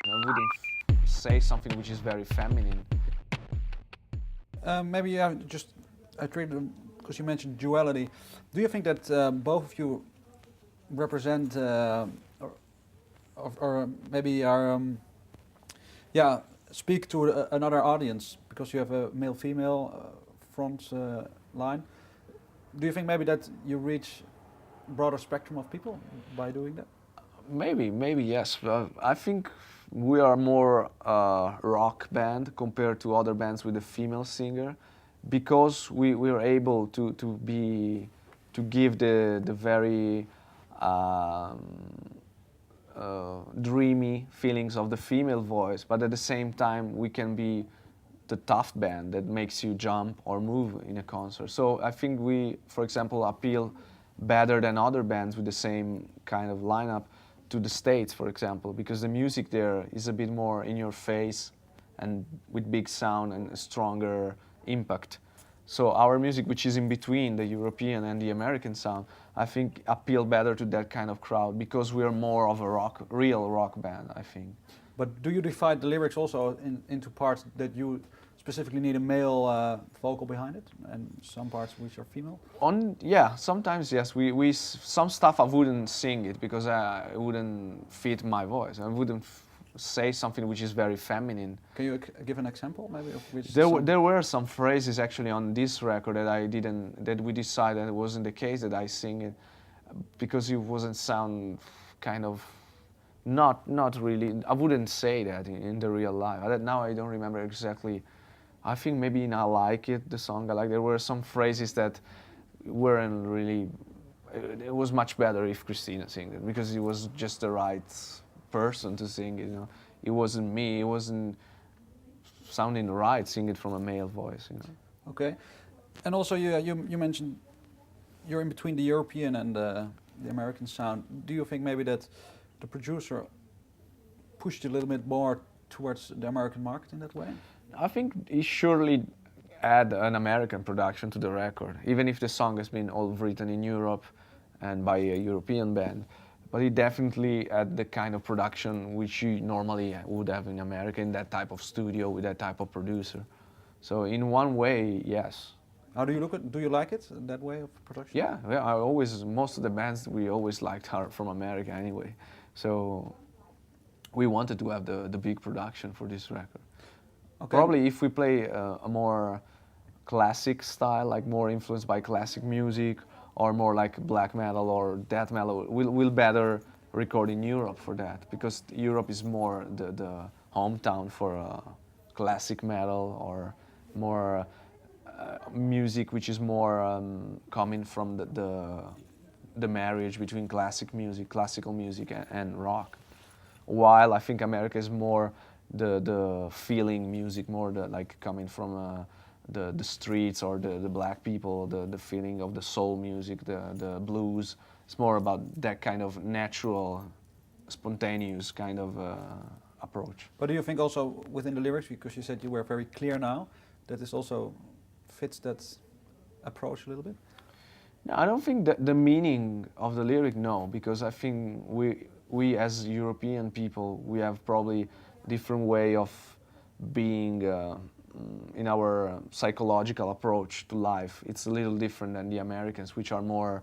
I wouldn't say something which is very feminine. Maybe just because you mentioned duality. Do you think that both of you represent or maybe are speak to another audience because you have a male-female front line? Do you think maybe that you reach broader spectrum of people by doing that? Maybe yes. I think we are more rock band compared to other bands with a female singer, because we are able to give the very dreamy feelings of the female voice, but at the same time we can be the tough band that makes you jump or move in a concert. So I think we, for example, appeal better than other bands with the same kind of lineup to the States, for example, because the music there is a bit more in your face and with big sound and a stronger impact. So our music, which is in between the European and the American sound, I think appeal better to that kind of crowd because we are more of a real rock band, I think. But do you divide the lyrics also into parts that you specifically need a male vocal behind it, and some parts which are female? Yeah, sometimes yes. Some stuff I wouldn't sing it because it wouldn't fit my voice. I wouldn't say something which is very feminine. Can you give an example, maybe, of which? There were some phrases actually on this record that we decided it wasn't the case that I sing it, because it wasn't sound kind of not really. I wouldn't say that in the real life. Now I don't remember exactly. I think maybe in I Like It, the song I like, there were some phrases that weren't really. It was much better if Christina sang it, because it was just the right person to sing it. You know, it wasn't me. It wasn't sounding right singing it from a male voice. You know. Okay, and also you mentioned you're in between the European and the American sound. Do you think maybe that the producer pushed you a little bit more towards the American market in that way? I think he surely add an American production to the record, even if the song has been all written in Europe and by a European band. But he definitely had the kind of production which you normally would have in America, in that type of studio with that type of producer. So in one way, yes. How do you look at? Do you like it, that way of production? Yeah, most of the bands we always liked are from America anyway. So we wanted to have the big production for this record. Okay. Probably if we play a more classic style, like more influenced by classic music, or more like black metal or death metal, we'll better record in Europe for that, because Europe is more the hometown for classic metal, or more music which is more coming from the marriage between classical music and rock. While I think America is more the feeling music, more like coming from the streets, or the black people, the feeling of the soul music, the blues. It's more about that kind of natural, spontaneous kind of approach. But do you think also within the lyrics, because you said you were very clear now, that this also fits that approach a little bit? No, I don't think that the meaning of the lyric, no, because I think we as European people, we have probably different way of being in our psychological approach to life. It's a little different than the Americans, which are more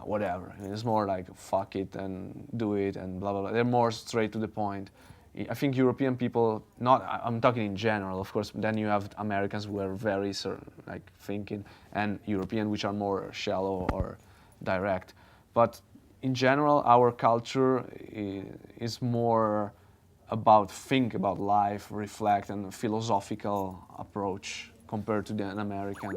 whatever. It's more like fuck it and do it and blah blah blah. They're more straight to the point. I think European people, I'm talking in general, of course. Then you have Americans who are very like thinking, and European which are more shallow or direct. But in general, our culture is more about think about life, reflect, and a philosophical approach compared to an American.